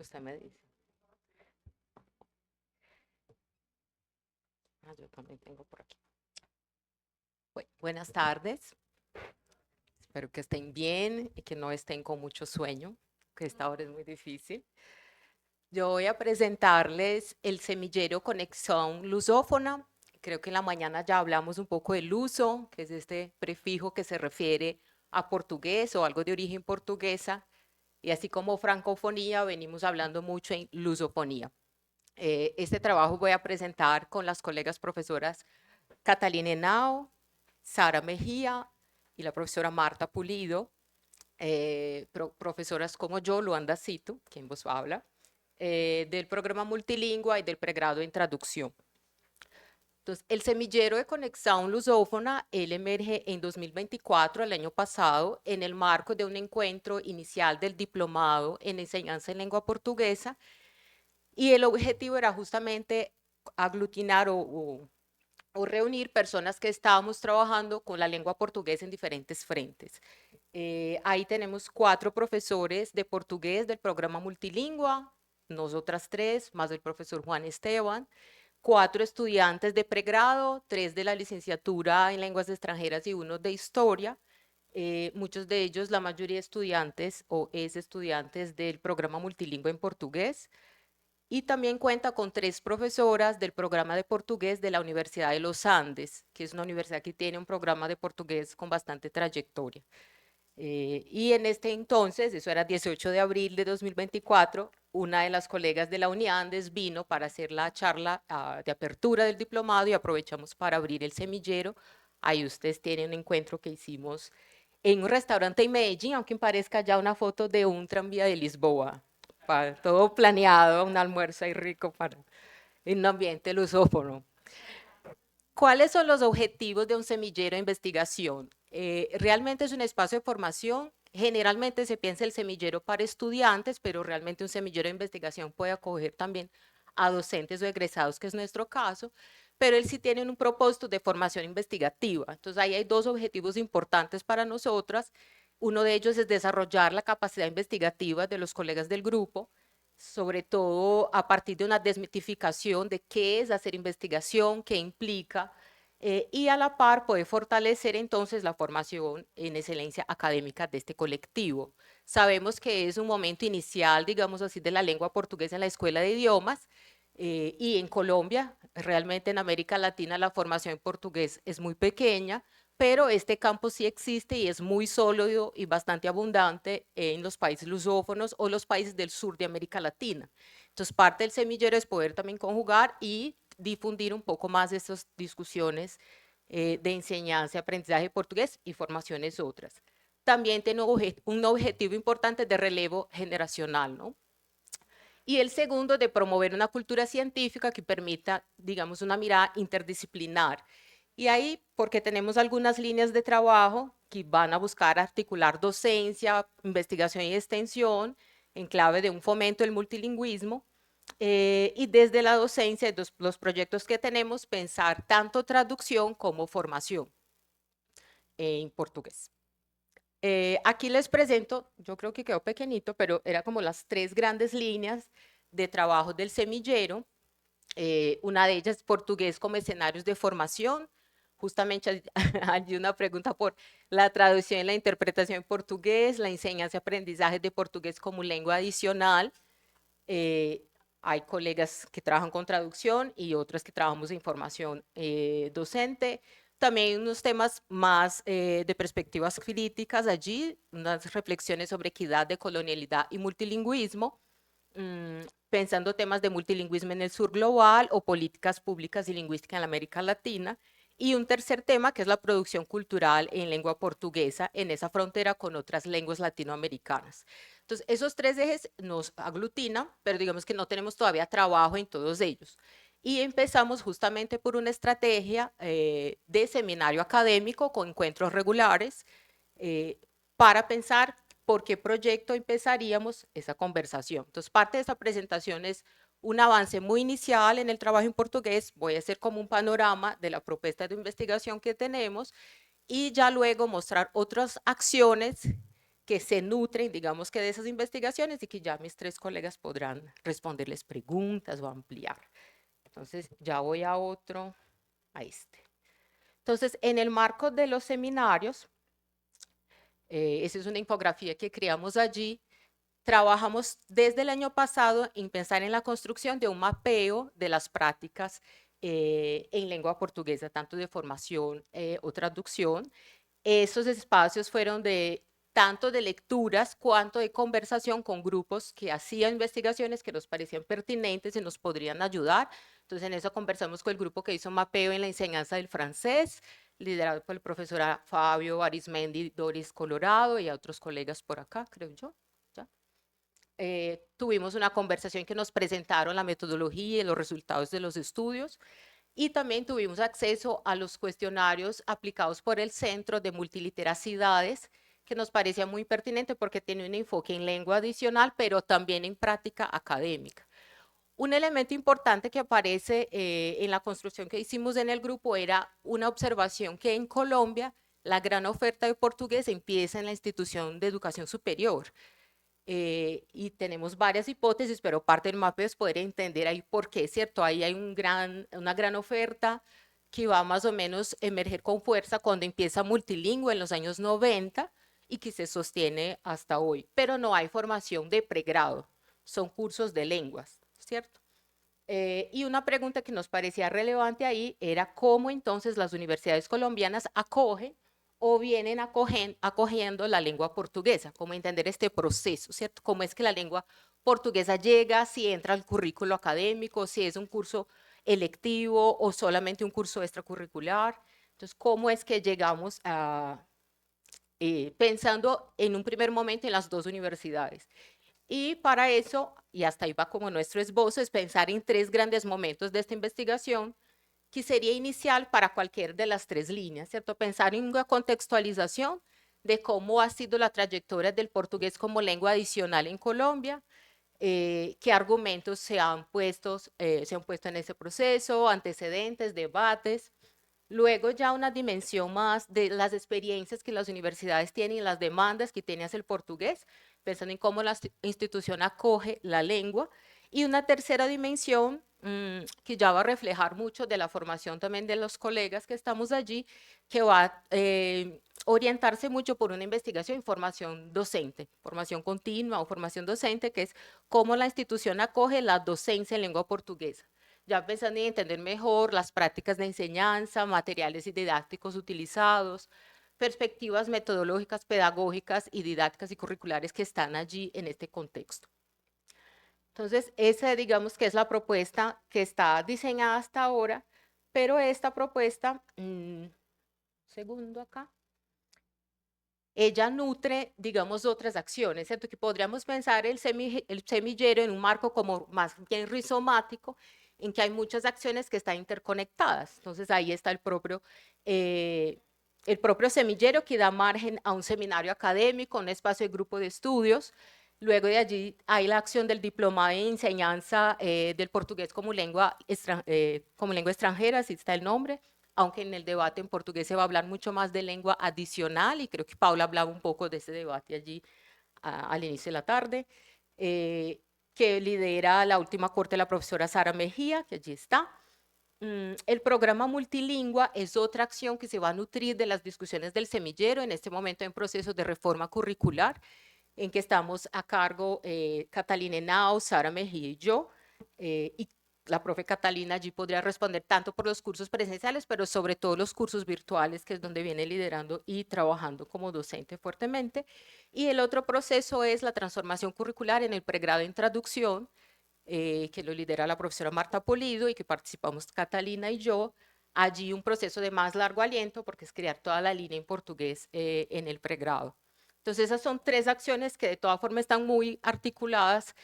Usted me dice. Yo también tengo por aquí. Buenas tardes. Espero que estén bien y que no estén con mucho sueño, que esta hora es muy difícil. Yo voy a presentarles el semillero Conexión Lusófona. Creo que en la mañana ya hablamos un poco del luso, que es este prefijo que se refiere a portugués o algo de origen portuguesa. Y así como francofonía, venimos hablando mucho en lusofonía. Este trabajo voy a presentar con las colegas profesoras Catalina Henao, Sara Mejía y la profesora Marta Pulido, profesoras como yo, Luanda Cito, quien vos habla, del programa multilingüe y del pregrado en traducción. Entonces, el semillero de Conexión Lusófona, él emerge en 2024, el año pasado, en el marco de un encuentro inicial del diplomado en enseñanza en lengua portuguesa, y el objetivo era justamente aglutinar o reunir personas que estábamos trabajando con la lengua portuguesa en diferentes frentes. Ahí tenemos 4 profesores de portugués del programa multilingüe, nosotras 3, más el profesor Juan Esteban, 4 estudiantes de pregrado, 3 de la licenciatura en lenguas extranjeras y 1 de historia. Muchos de ellos, la mayoría estudiantes o estudiantes del programa multilingüe en portugués. Y también cuenta con 3 profesoras del programa de portugués de la Universidad de los Andes, que es una universidad que tiene un programa de portugués con bastante trayectoria. Y en este entonces, eso era 18 de abril de 2024, una de las colegas de la UniAndes vino para hacer la charla de apertura del diplomado y aprovechamos para abrir el semillero. Ahí ustedes tienen un encuentro que hicimos en un restaurante en Medellín, aunque parezca ya una foto de un tranvía de Lisboa. Todo planeado, un almuerzo ahí rico para en un ambiente lusófono. ¿Cuáles son los objetivos de un semillero de investigación? Realmente es un espacio de formación. Generalmente se piensa el semillero para estudiantes, pero realmente un semillero de investigación puede acoger también a docentes o egresados, que es nuestro caso, pero él sí tiene un propósito de formación investigativa. Entonces ahí hay 2 objetivos importantes para nosotras. Uno de ellos es desarrollar la capacidad investigativa de los colegas del grupo, sobre todo a partir de una desmitificación de qué es hacer investigación, qué implica, y a la par poder fortalecer entonces la formación en excelencia académica de este colectivo. Sabemos que es un momento inicial, digamos así, de la lengua portuguesa en la escuela de idiomas, y en Colombia, realmente en América Latina, la formación en portugués es muy pequeña, pero este campo sí existe y es muy sólido y bastante abundante en los países lusófonos o los países del sur de América Latina. Entonces, parte del semillero es poder también conjugar y difundir un poco más estas discusiones de enseñanza y aprendizaje de portugués y formaciones otras. También tiene un objetivo importante de relevo generacional, ¿no? Y el segundo, de promover una cultura científica que permita, digamos, una mirada interdisciplinar. Y ahí, porque tenemos algunas líneas de trabajo que van a buscar articular docencia, investigación y extensión en clave de un fomento del multilingüismo, y desde la docencia, los proyectos que tenemos, pensar tanto traducción como formación en portugués. Aquí les presento, yo creo que quedó pequeñito, pero era como las 3 grandes líneas de trabajo del semillero. Una de ellas, portugués como escenarios de formación. Justamente hay una pregunta por la traducción y la interpretación en portugués, la enseñanza y aprendizaje de portugués como lengua adicional. Hay colegas que trabajan con traducción y otras que trabajamos en formación docente. También unos temas más de perspectivas críticas allí, unas reflexiones sobre equidad, de colonialidad y multilingüismo, pensando temas de multilingüismo en el sur global o políticas públicas y lingüística en la América Latina. Y un tercer tema que es la producción cultural en lengua portuguesa en esa frontera con otras lenguas latinoamericanas. Entonces, esos 3 ejes nos aglutinan, pero digamos que no tenemos todavía trabajo en todos ellos. Y empezamos justamente por una estrategia de seminario académico con encuentros regulares para pensar por qué proyecto empezaríamos esa conversación. Entonces, parte de esta presentación es un avance muy inicial en el trabajo en portugués. Voy a hacer como un panorama de la propuesta de investigación que tenemos y ya luego mostrar otras acciones que se nutren, digamos que de esas investigaciones y que ya mis tres colegas podrán responderles preguntas o ampliar. Entonces, ya voy a otro, a este. Entonces, en el marco de los seminarios, esa es una infografía que creamos allí, trabajamos desde el año pasado en pensar en la construcción de un mapeo de las prácticas en lengua portuguesa, tanto de formación o traducción. Esos espacios fueron tanto de lecturas cuanto de conversación con grupos que hacían investigaciones que nos parecían pertinentes y nos podrían ayudar. Entonces, en eso conversamos con el grupo que hizo mapeo en la enseñanza del francés, liderado por el profesor Fabio Arismendi, Doris Colorado y a otros colegas por acá, creo yo. Tuvimos una conversación que nos presentaron la metodología y los resultados de los estudios. Y también tuvimos acceso a los cuestionarios aplicados por el Centro de Multiliteracidades, que nos parecía muy pertinente porque tiene un enfoque en lengua adicional, pero también en práctica académica. Un elemento importante que aparece en la construcción que hicimos en el grupo era una observación que en Colombia la gran oferta de portugués empieza en la institución de educación superior. Y tenemos varias hipótesis, pero parte del mapeo es poder entender ahí por qué, ¿cierto? Ahí hay una gran oferta que va más o menos a emerger con fuerza cuando empieza multilingüe en los años 90 y que se sostiene hasta hoy, pero no hay formación de pregrado, son cursos de lenguas, ¿cierto? Y una pregunta que nos parecía relevante ahí era cómo entonces las universidades colombianas acogen o vienen acogiendo la lengua portuguesa, cómo entender este proceso, ¿cierto? Cómo es que la lengua portuguesa llega, si entra al currículo académico, si es un curso electivo o solamente un curso extracurricular. Entonces, ¿cómo es que llegamos a, pensando en un primer momento en las dos universidades? Y para eso, y hasta ahí va como nuestro esbozo, es pensar en tres grandes momentos de esta investigación que sería inicial para cualquier de las tres líneas, ¿cierto? Pensar en una contextualización de cómo ha sido la trayectoria del portugués como lengua adicional en Colombia, qué argumentos se han puesto en ese proceso, antecedentes, debates. Luego ya una dimensión más de las experiencias que las universidades tienen y las demandas que tiene hacia el portugués, pensando en cómo la institución acoge la lengua. Y una tercera dimensión que ya va a reflejar mucho de la formación también de los colegas que estamos allí, que va a orientarse mucho por una investigación y formación docente, formación continua o formación docente, que es cómo la institución acoge la docencia en lengua portuguesa, ya pensando en entender mejor las prácticas de enseñanza, materiales y didácticos utilizados, perspectivas metodológicas, pedagógicas y didácticas y curriculares que están allí en este contexto. Entonces, esa digamos que es la propuesta que está diseñada hasta ahora, pero esta propuesta, segundo acá, ella nutre, digamos, otras acciones, ¿cierto? Que podríamos pensar el semillero en un marco como más bien rizomático, en que hay muchas acciones que están interconectadas. Entonces, ahí está el propio semillero que da margen a un seminario académico, un espacio de grupo de estudios. Luego de allí hay la acción del diplomado en enseñanza del portugués como lengua extranjera, así está el nombre, aunque en el debate en portugués se va a hablar mucho más de lengua adicional, y creo que Paula hablaba un poco de ese debate allí al inicio de la tarde, que lidera la última corte la profesora Sara Mejía, que allí está. El programa multilingüe es otra acción que se va a nutrir de las discusiones del semillero, en este momento en proceso de reforma curricular, en que estamos a cargo Catalina Henao, Sara Mejía y yo, y la profe Catalina allí podría responder tanto por los cursos presenciales, pero sobre todo los cursos virtuales, que es donde viene liderando y trabajando como docente fuertemente. Y el otro proceso es la transformación curricular en el pregrado en traducción, que lo lidera la profesora Marta Polido y que participamos Catalina y yo. Allí un proceso de más largo aliento, porque es crear toda la línea en portugués en el pregrado. Entonces, esas son tres acciones que de todas formas están muy articuladas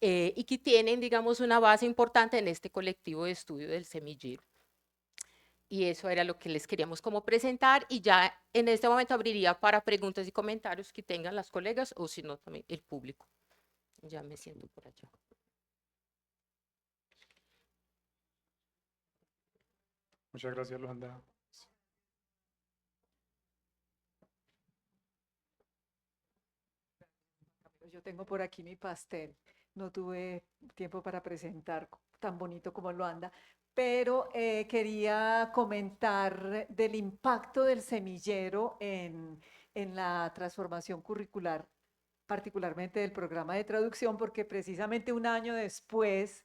y que tienen, digamos, una base importante en este colectivo de estudio del semillero. Y eso era lo que les queríamos como presentar, y ya en este momento abriría para preguntas y comentarios que tengan las colegas o si no también el público. Ya me siento por allá. Muchas gracias, Luanda. Yo tengo por aquí mi pastel. No tuve tiempo para presentar tan bonito como Luanda, pero quería comentar del impacto del semillero en la transformación curricular, particularmente del programa de traducción, porque precisamente un año después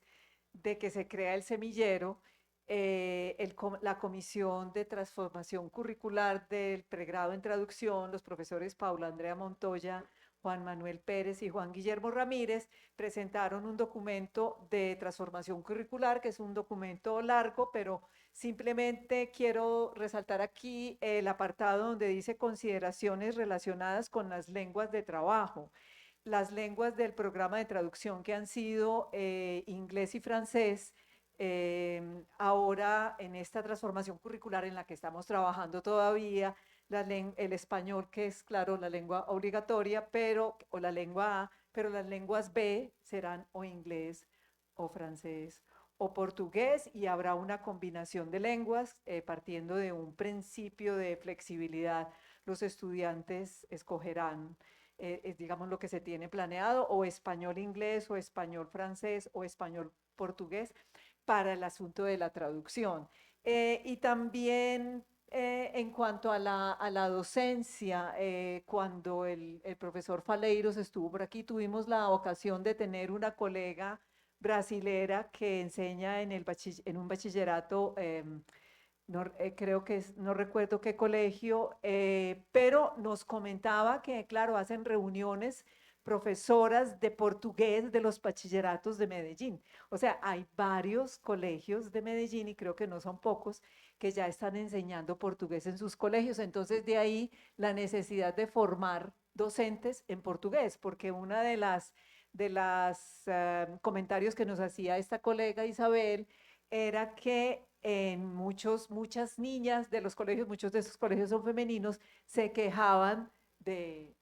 de que se crea el semillero, la Comisión de Transformación Curricular del Pregrado en Traducción, los profesores Paula Andrea Montoya, Juan Manuel Pérez y Juan Guillermo Ramírez presentaron un documento de transformación curricular, que es un documento largo, pero simplemente quiero resaltar aquí el apartado donde dice consideraciones relacionadas con las lenguas de trabajo. Las lenguas del programa de traducción que han sido inglés y francés, ahora en esta transformación curricular en la que estamos trabajando todavía, el español, que es claro la lengua obligatoria, o la lengua A, pero las lenguas B serán o inglés o francés o portugués, y habrá una combinación de lenguas partiendo de un principio de flexibilidad. Los estudiantes escogerán, digamos, lo que se tiene planeado, o español inglés, o español francés, o español portugués, para el asunto de la traducción. Y también en cuanto a la docencia, cuando el profesor Faleiros estuvo por aquí, tuvimos la ocasión de tener una colega brasilera que enseña en un bachillerato, no, creo que no recuerdo qué colegio, pero nos comentaba que, claro, hacen reuniones profesoras de portugués de los bachilleratos de Medellín. O sea, hay varios colegios de Medellín, y creo que no son pocos, que ya están enseñando portugués en sus colegios. Entonces, de ahí la necesidad de formar docentes en portugués, porque una de las comentarios que nos hacía esta colega Isabel era que muchas niñas de los colegios, muchos de esos colegios son femeninos, se quejaban de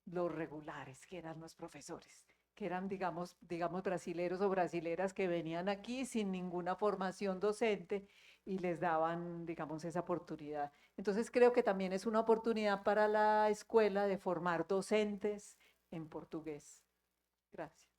los regulares que eran los profesores, que eran, digamos, brasileros o brasileras que venían aquí sin ninguna formación docente y les daban, digamos, esa oportunidad. Entonces creo que también es una oportunidad para la escuela de formar docentes en portugués. Gracias.